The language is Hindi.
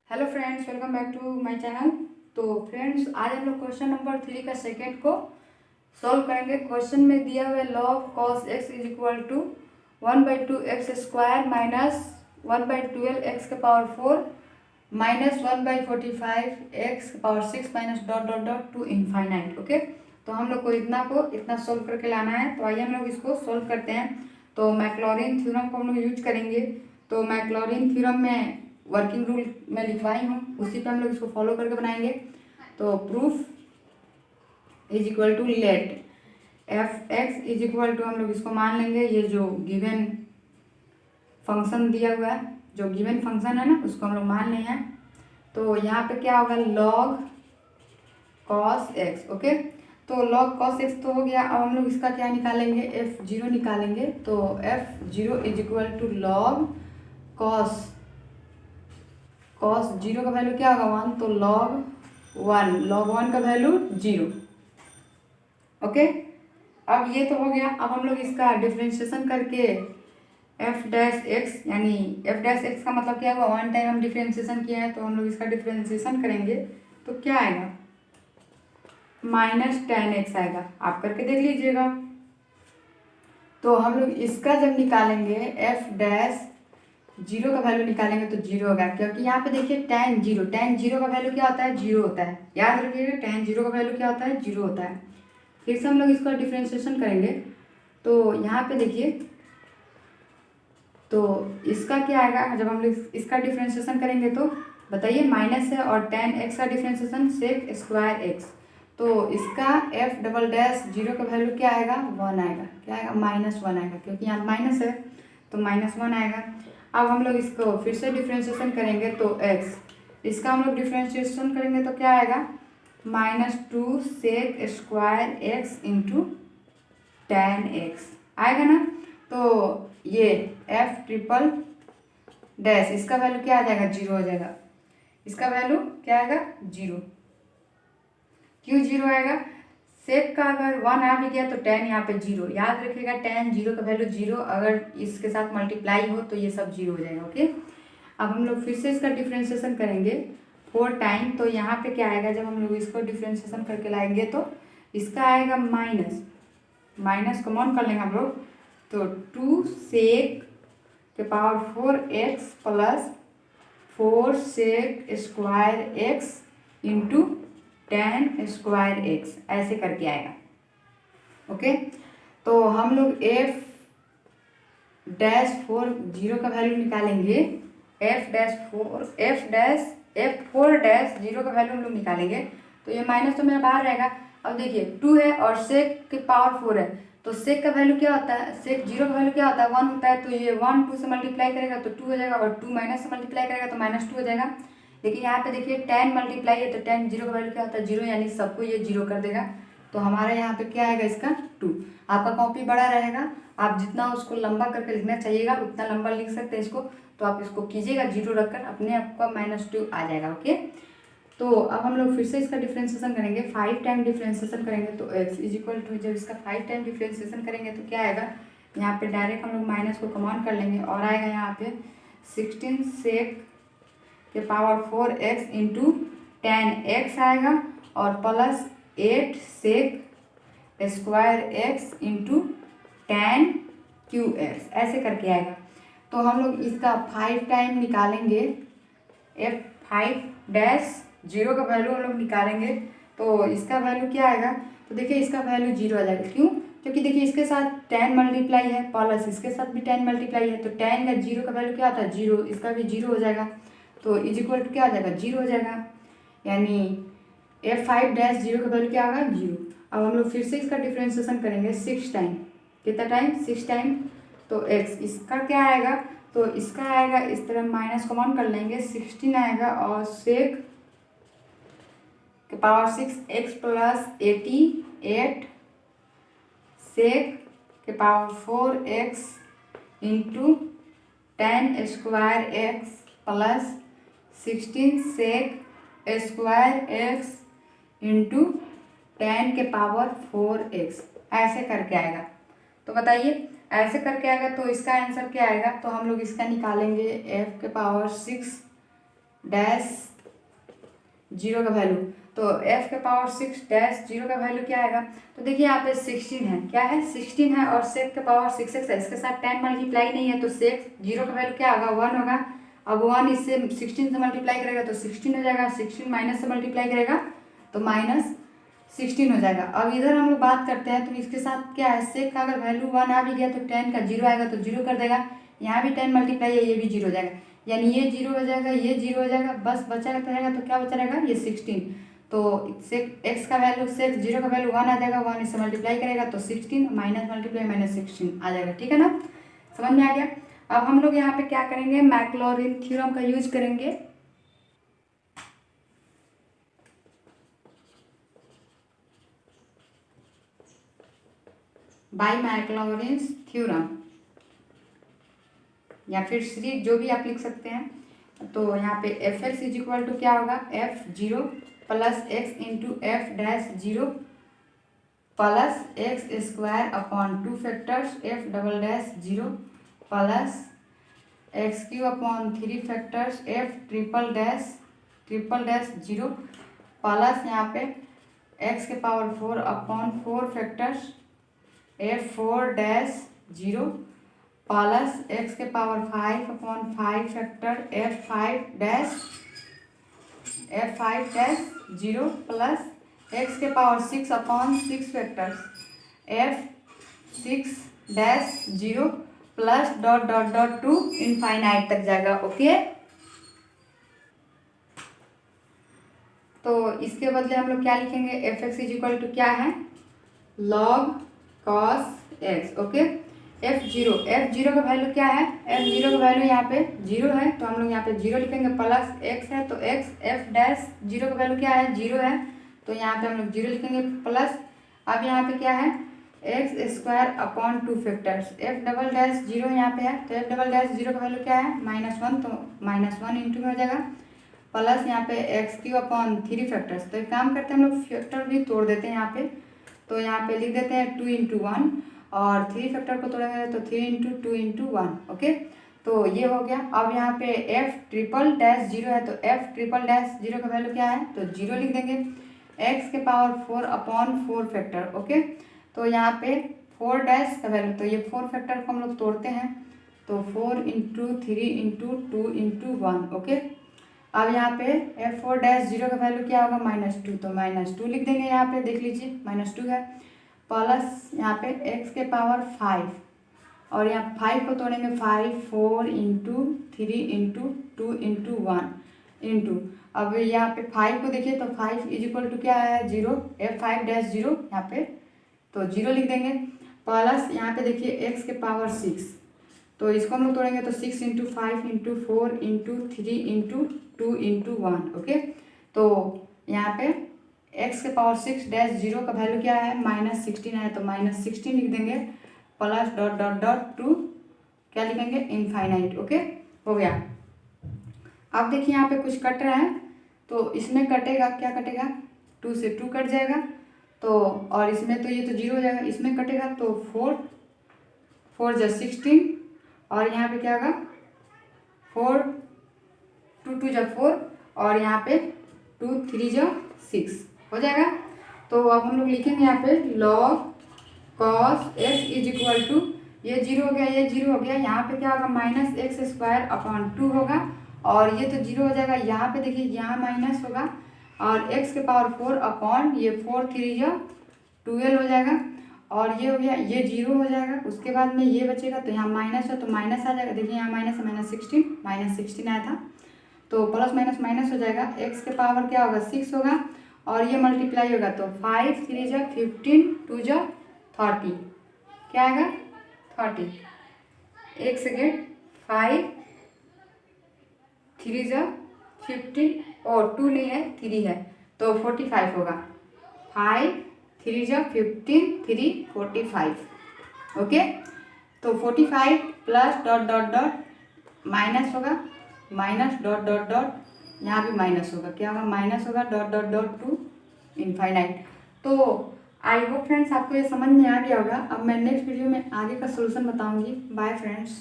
Hello friends, welcome back to my channel. तो फ्रेंड्स, आज हम लोग क्वेश्चन नंबर 3 का सेकेंड को सॉल्व करेंगे। क्वेश्चन में दिया हुआ है log cos x is equal to 1/2 x square minus 1/12 x के पावर 4 माइनस 1/45 एक्स के power 6 minus dot dot dot to infinite. Okay, तो हम लोग को इतना सॉल्व करके लाना है। तो आइए हम लोग इसको सॉल्व करते हैं। तो मैक्लॉरिन थ्योरम को हम लोग यूज करेंगे। तो मैक्लॉरिन थ्योरम में वर्किंग रूल मैं लिखवाई हूँ, उसी पे हम लोग इसको फॉलो करके बनाएंगे। तो proof is equal to let f x is equal to, हम लोग इसको मान लेंगे ये जो गिवन फंक्शन दिया हुआ है, जो गिवन फंक्शन है ना, उसको हम लोग मान लिए हैं। तो यहाँ पे क्या होगा, लॉग कॉस एक्स। ओके, तो लॉग कॉस एक्स तो हो गया। अब हम लोग इसका क्या निकालेंगे, एफ जीरो निकालेंगे। तो f zero is equal to log cos zero का वैल्यू क्या होगा 1, तो लॉग वन का वैल्यू 0। ओके, अब ये तो हो गया। अब हम लोग इसका डिफ्रेंशिएशन करके एफ डैश एक्स, यानी एफ डैश एक्स का मतलब क्या होगा, वन टाइम हम डिफ्रेंशिएशन किया है, तो हम लोग इसका डिफ्रेंशिएशन करेंगे तो क्या आएगा, -tan x आएगा। आप करके देख लीजिएगा। तो हम लोग इसका जब निकालेंगे एफ डैश जीरो का वैल्यू निकालेंगे तो जीरो होगा, क्योंकि यहाँ पे देखिए tan जीरो का वैल्यू क्या होता है, जीरो होता है। याद रखिएगा, tan जीरो का वैल्यू क्या होता है, जीरो होता है। फिर से हम लोग इसका डिफ्रेंशिएशन करेंगे। तो यहाँ पे देखिए, तो इसका क्या आएगा, जब हम लोग इसका डिफ्रेंशिएशन करेंगे तो बताइए, माइनस है और tan x का डिफ्रेंशिएशन सेक स्क्वायर एक्स। तो इसका एफ डबल डैश जीरो का वैल्यू क्या आएगा, 1 आएगा। क्या आएगा, -1 आएगा, क्योंकि यहाँ माइनस है तो -1 आएगा। अब हम लोग इसको फिर से डिफ्रेंशिएशन करेंगे तो x, इसका हम लोग डिफ्रेंशिएशन करेंगे तो क्या आएगा, -2 sec square x into tan x आएगा ना। तो ये एफ ट्रिपल डैश, इसका वैल्यू क्या आ जाएगा, 0 हो जाएगा। इसका वैल्यू क्या आएगा, 0। क्यों 0 आएगा, सेक का अगर 1 आ भी गया तो tan यहाँ पे 0। याद रखिएगा, tan जीरो का वैल्यू 0, अगर इसके साथ मल्टीप्लाई हो तो ये सब 0 हो जाएगा। ओके, अब हम लोग फिर से इसका डिफ्रेंशिएशन करेंगे 4 टाइम। तो यहाँ पे क्या आएगा, जब हम लोग इसको डिफ्रेंशिएशन करके लाएंगे तो इसका आएगा माइनस कॉमन कर लेंगे हम लोग। तो 2 सेक के power 4x plus 4 sec square x into tan square x, ऐसे करके आएगा। ओके, तो हम लोग एफ डैश 4 जीरो का वैल्यू निकालेंगे। एफ फोर डैश जीरो का वैल्यू हम लोग निकालेंगे। तो ये माइनस तो मेरा बाहर रहेगा। अब देखिए 2 है और सेक के पावर 4 है, तो सेक का वैल्यू क्या होता है, सेक जीरो का वैल्यू क्या होता है, 1 होता है। तो ये 1 2 से मल्टीप्लाई करेगा तो 2 हो जाएगा, और 2 माइनस से मल्टीप्लाई करेगा तो -2 हो जाएगा। लेकिन यहाँ पे देखिए tan मल्टीप्लाई है, तो tan जीरो का वैल्यू क्या होता है, 0, यानी सबको ये 0 कर देगा। तो हमारे यहाँ पे क्या आएगा, इसका 2। आपका कॉपी बड़ा रहेगा, आप जितना उसको लंबा करके लिखना चाहिएगा उतना लंबा लिख सकते हैं इसको। तो आप इसको कीजिएगा 0 रखकर, अपने आपका -2 आ जाएगा। ओके, तो अब हम लोग फिर से इसका डिफ्रेंशिएशन करेंगे। 5 टाइम डिफ्रेंशिएशन करेंगे तो x इज इक्वल टू, जब इसका 5 टाइम डिफ्रेंशिएशन करेंगे तो क्या आएगा, यहाँ पे डायरेक्ट हम लोग माइनस को कॉमन कर लेंगे और आएगा यहाँ पे 16 सेक के power 4x into tan x आएगा, और plus 8 sec square x into tan qx, ऐसे करके आएगा। तो हम लोग इसका 5 टाइम निकालेंगे, एफ 5 डैश जीरो का वैल्यू हम लोग निकालेंगे। तो इसका वैल्यू क्या आएगा, तो देखिए इसका वैल्यू 0 आ जाएगा। क्यों, क्योंकि देखिए इसके साथ tan मल्टीप्लाई है, प्लस इसके साथ भी tan मल्टीप्लाई है, तो tan का जीरो का वैल्यू क्या होता है, 0, इसका भी 0 हो जाएगा। तो इज इक्वल टू क्या हो जाएगा, 0 हो जाएगा, यानी f5 डैश जीरो का वैल्यू क्या होगा, 0। अब हम लोग फिर से इसका डिफ्रेंशिएशन करेंगे 6 टाइम। कितना टाइम, 6 टाइम। तो x, इसका क्या आएगा, तो इसका आएगा इस तरह माइनस कॉमन कर लेंगे, 16 आएगा, और सेक के पावर 6 x प्लस 88 सेक के power 4 x into tan square x plus 16 sec square x into tan के पावर 4x, ऐसे करके आएगा। तो बताइए, ऐसे करके आएगा तो इसका आंसर क्या आएगा, तो हम लोग इसका निकालेंगे f के पावर 6 डैश जीरो का वैल्यू, तो f के पावर 6 डैश जीरो का वैल्यू क्या आएगा। तो देखिए यहाँ पे 16 है, क्या है 16 है और sec के पावर 6x है, इसके साथ 10 मल्टीप्लाई नहीं है तो sec जीरो का वैल्यू क्या होगा 1 होगा। अब 1 इससे 16 से मल्टीप्लाई करेगा तो 16 हो जाएगा, 16 माइनस से मल्टीप्लाई करेगा तो -16 हो जाएगा। अब इधर हम लोग बात करते हैं तो इसके साथ क्या है sec का अगर वैल्यू 1 आ भी गया तो 10 का जीरो आएगा तो जीरो कर देगा, यहाँ भी 10 मल्टीप्लाई है, ये भी जीरो हो जाएगा, यानी ये जीरो हो जाएगा, ये जीरो हो जाएगा, बस बचा रहेगा तो क्या बचा रहेगा ये 16। तो सेक एक्स का वैल्यू सेक जीरो का वैल्यू 1 आ जाएगा, 1 इससे मल्टीप्लाई करेगा तो 16 माइनस मल्टीप्लाई -16 आ जाएगा, ठीक है ना, समझ में आ गया। अब हम लोग यहाँ पे क्या करेंगे, मैक्लॉरिन थ्योरम का यूज करेंगे। बाय मैक्लॉरिन थ्योरम या फिर सीरीज जो भी आप लिख सकते हैं। तो यहाँ पे f x is equal to क्या होगा, f zero plus x into f dash zero plus x square upon 2 factors f double dash zero plus x cube upon 3 factors f triple dash zero plus यहाँ पे एक्स के power 4 upon 4 factors f 4 dash zero plus x के power 5 upon 5 factor f 5 dash zero plus x के power 6 upon 6 factors F 6 dash zero plus dot dot dot to infinite तक जाएगा, ओके। तो इसके बदले हम लोग क्या लिखेंगे, f x is equal to क्या है, log cos x, okay. F zero का वैल्यू क्या है, एफ जीरो का वैल्यू यहाँ पे जीरो है तो हम लोग यहाँ पे जीरो लिखेंगे, प्लस एक्स है तो एक्स एफ डैश जीरो का वैल्यू क्या है जीरो है तो यहाँ पे हम लोग जीरो लिखेंगे, प्लस अब यहाँ पे क्या है x square upon 2 factors f double dash zero यहाँ पे है तो एफ डबल डैश जीरो का वैल्यू क्या है -1 तो -1 इंटू में हो जाएगा, प्लस यहाँ पे एक्स क्यू अपॉन 3 फैक्टर्स। तो एक काम करते हैं हम लोग फैक्टर भी तोड़ देते हैं यहाँ पे, तो यहाँ पे लिख देते हैं 2 इंटू 1 और 3 फैक्टर को तोड़ेंगे तो 3 इंटू 2 इंटू 1, ओके। तो ये हो गया। अब यहाँ पे एफ ट्रिपल डैश जीरो है तो एफ ट्रिपल डैश जीरो का वैल्यू क्या है तो जीरो लिख देंगे, एक्स के पावर 4 अपॉन 4 फैक्टर, ओके। तो यहाँ पे 4 डैश का वैल्यू तो ये 4 फैक्टर को हम लोग तोड़ते हैं तो 4 इंटू 3 इंटू 2 इंटू 1, ओके। अब यहाँ पे एफ 4 डैश जीरो का वैल्यू क्या होगा -2 तो -2 लिख देंगे, यहाँ पे देख लीजिए -2 है, प्लस यहाँ पे x के पावर 5 और यहाँ 5 को तोड़ेंगे 5 4 इंटू 3 इंटू 2 इंटू 1 इंटू अब यहाँ पे 5 को देखिए तो 5 इज इक्वल टू क्या है 0 एफ 5 डैश जीरो यहाँ पे तो 0 लिख देंगे, प्लस यहाँ पे देखिए x के पावर 6 तो इसको हम लोग तोड़ेंगे तो 6 into 5 into 4 into 3 into 2 into 1, okay. तो यहाँ पे x के पावर 6 डैश जीरो का वैल्यू क्या है -16 है तो -16 लिख देंगे, plus dot dot dot to क्या लिखेंगे इनफाइनाइट, ओके हो गया। अब देखिए यहाँ पे कुछ कट रहा है तो इसमें कटेगा, क्या कटेगा 2 से 2 कट जाएगा तो और इसमें तो ये तो 0 हो जाएगा, इसमें कटेगा तो 4 जा 16 और यहाँ पे क्या होगा 4 2 2 जा 4 और यहाँ पे 2 3 जा 6 हो जाएगा। तो अब हम लोग लिखेंगे यहाँ पे log cos x is equal to ये 0 हो गया, ये 0 हो गया, यहाँ पे क्या होगा -x² अपॉन 2 होगा और ये तो 0 हो जाएगा, यहाँ पे देखिए यहाँ माइनस होगा और x के पावर 4 अपॉन ये 4 3 जा 12 हो जाएगा और ये हो गया, ये 0 हो जाएगा। उसके बाद में ये बचेगा तो यहाँ माइनस है तो माइनस आ जाएगा, देखिए यहाँ माइनस है -16 आया था तो प्लस माइनस माइनस हो जाएगा, x के पावर क्या होगा 6 होगा और ये मल्टीप्लाई होगा तो 5 3 जा 15 2 जा 30 क्या आएगा 30, एक सेकेंड 5 3 जा 15 और 2 नहीं है 3 है तो 45 होगा, 5 3 जा 15 3 45, ओके। तो 45 plus dot dot dot minus होगा, माइनस डॉट डॉट डॉट यहाँ भी माइनस होगा, क्या होगा माइनस होगा dot dot dot to infinite. तो आई होप फ्रेंड्स आपको ये समझ में आ गया होगा। अब मैं नेक्स्ट वीडियो में आगे का सोल्यूशन बताऊंगी। Bye friends.